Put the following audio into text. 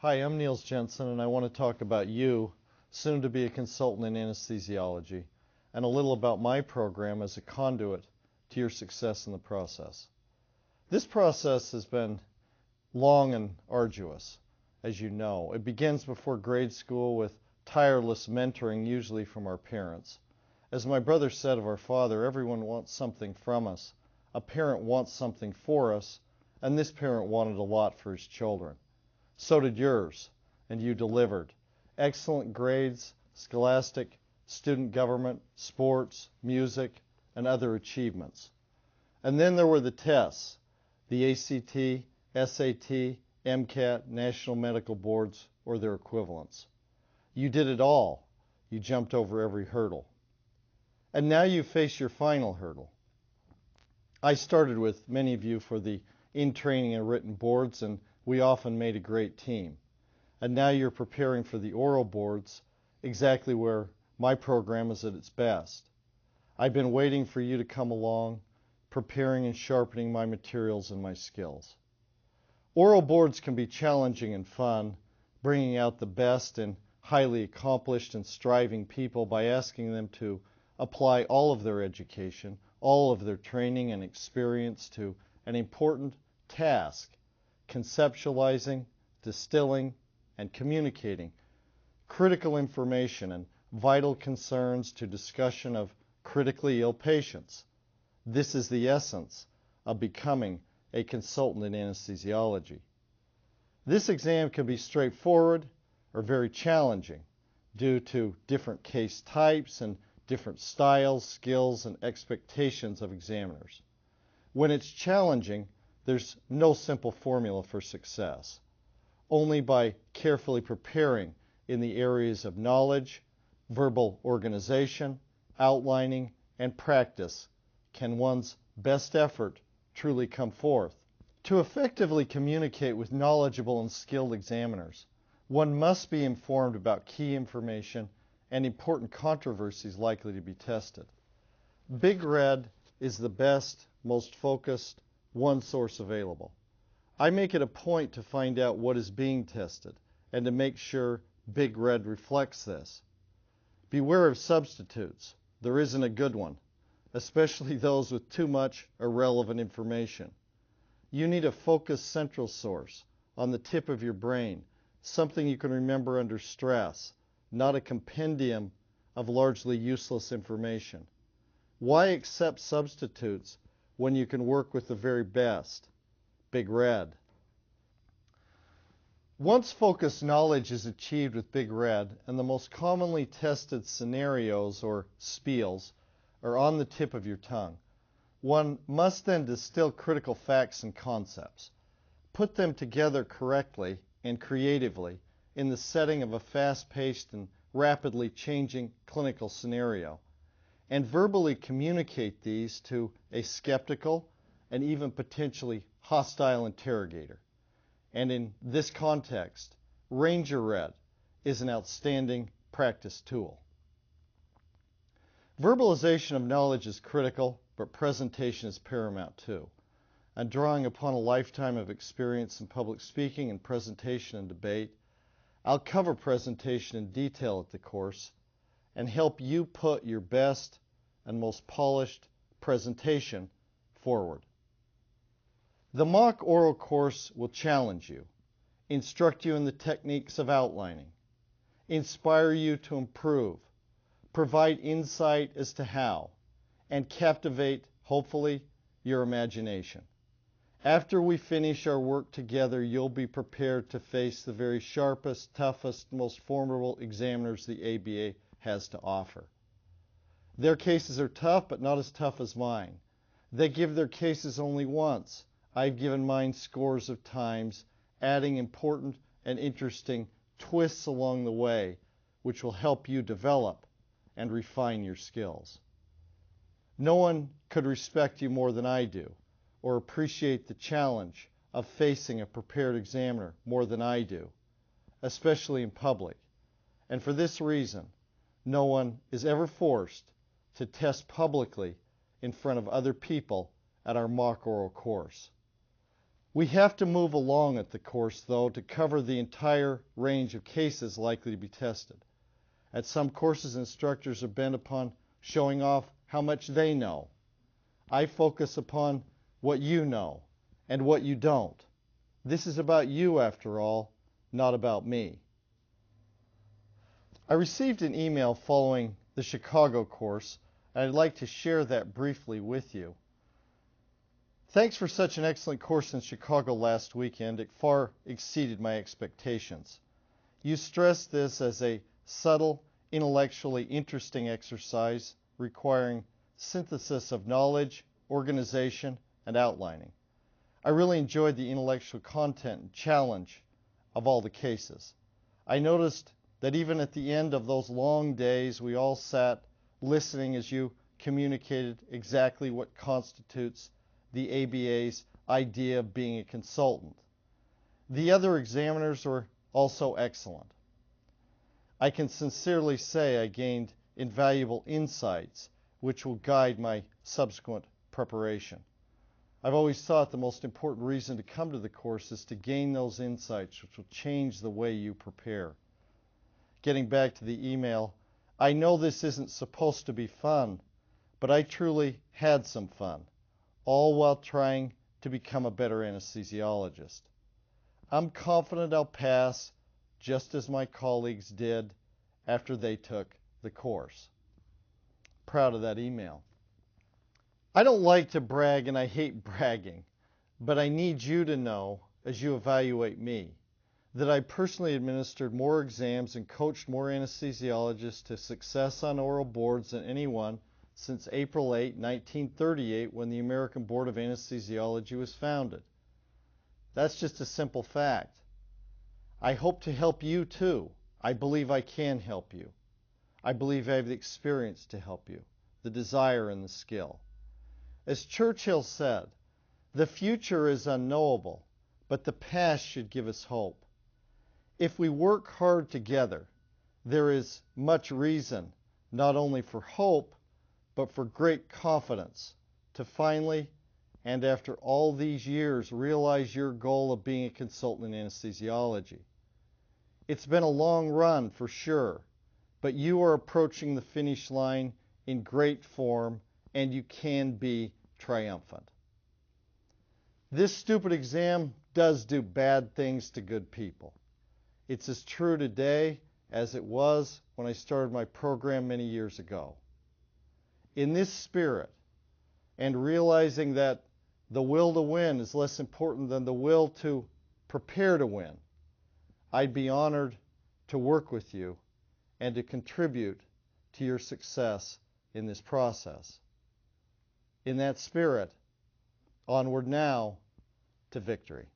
Hi, I'm Niels Jensen, and I want to talk about you, soon to be a consultant in anesthesiology, and a little about my program as a conduit to your success in the process. This process has been long and arduous, as you know. It begins before grade school with tireless mentoring, usually from our parents. As my brother said of our father, everyone wants something from us. A parent wants something for us, and this parent wanted a lot for his children. So did yours, and you delivered. Excellent grades, scholastic, student government, sports, music, and other achievements. And then there were the tests, the ACT, SAT, MCAT, National Medical Boards, or their equivalents. You did it all. You jumped over every hurdle. And now you face your final hurdle. I started with many of you for the in-training and written boards, and we often made a great team. And now you're preparing for the oral boards, exactly where my program is at its best. I've been waiting for you to come along, preparing and sharpening my materials and my skills. Oral boards can be challenging and fun, bringing out the best in highly accomplished and striving people by asking them to apply all of their education, all of their training and experience to an important task: conceptualizing, distilling, and communicating critical information and vital concerns to discussion of critically ill patients. This is the essence of becoming a consultant in anesthesiology. This exam can be straightforward or very challenging due to different case types and different styles, skills, and expectations of examiners. When it's challenging, there's no simple formula for success. Only by carefully preparing in the areas of knowledge, verbal organization, outlining, and practice can one's best effort truly come forth. To effectively communicate with knowledgeable and skilled examiners, one must be informed about key information and important controversies likely to be tested. Big Red is the best, most focused, one source available. I make it a point to find out what is being tested and to make sure Big Red reflects this. Beware of substitutes. There isn't a good one, especially those with too much irrelevant information. You need a focused central source on the tip of your brain, something you can remember under stress, not a compendium of largely useless information. Why accept substitutes when you can work with the very best? Big Red. Once focused knowledge is achieved with Big Red, and the most commonly tested scenarios or spiels are on the tip of your tongue, one must then distill critical facts and concepts, put them together correctly and creatively in the setting of a fast-paced and rapidly changing clinical scenario, and verbally communicate these to a skeptical and even potentially hostile interrogator. And in this context, Ranger Red is an outstanding practice tool. Verbalization of knowledge is critical, but presentation is paramount too. And drawing upon a lifetime of experience in public speaking and presentation and debate, I'll cover presentation in detail at the course and help you put your best and most polished presentation forward. The mock oral course will challenge you, instruct you in the techniques of outlining, inspire you to improve, provide insight as to how, and captivate, hopefully, your imagination. After we finish our work together, you'll be prepared to face the very sharpest, toughest, most formidable examiners the ABA has to offer. Their cases are tough, but not as tough as mine. They give their cases only once. I've given mine scores of times, adding important and interesting twists along the way, which will help you develop and refine your skills. No one could respect you more than I do, or appreciate the challenge of facing a prepared examiner more than I do, especially in public. And for this reason, no one is ever forced to test publicly in front of other people at our mock oral course. We have to move along at the course, though, to cover the entire range of cases likely to be tested. At some courses, instructors are bent upon showing off how much they know. I focus upon what you know and what you don't. This is about you, after all, not about me. I received an email following the Chicago course, and I'd like to share that briefly with you. Thanks for such an excellent course in Chicago last weekend. It far exceeded my expectations. You stressed this as a subtle, intellectually interesting exercise requiring synthesis of knowledge, organization, and outlining. I really enjoyed the intellectual content and challenge of all the cases. I noticed that even at the end of those long days, we all sat listening as you communicated exactly what constitutes the ABA's idea of being a consultant. The other examiners were also excellent. I can sincerely say I gained invaluable insights which will guide my subsequent preparation. I've always thought the most important reason to come to the course is to gain those insights which will change the way you prepare. Getting back to the email, I know this isn't supposed to be fun, but I truly had some fun, all while trying to become a better anesthesiologist. I'm confident I'll pass just as my colleagues did after they took the course. Proud of that email. I don't like to brag and I hate bragging, but I need you to know, as you evaluate me, that I personally administered more exams and coached more anesthesiologists to success on oral boards than anyone since April 8, 1938, when the American Board of Anesthesiology was founded. That's just a simple fact. I hope to help you too. I believe I can help you. I believe I have the experience to help you, the desire and the skill. As Churchill said, the future is unknowable, but the past should give us hope. If we work hard together, there is much reason not only for hope, but for great confidence to finally, and after all these years, realize your goal of being a consultant in anesthesiology. It's been a long run for sure, but you are approaching the finish line in great form, and you can be triumphant. This stupid exam does do bad things to good people. It's as true today as it was when I started my program many years ago. In this spirit, and realizing that the will to win is less important than the will to prepare to win, I'd be honored to work with you and to contribute to your success in this process. In that spirit, onward now to victory.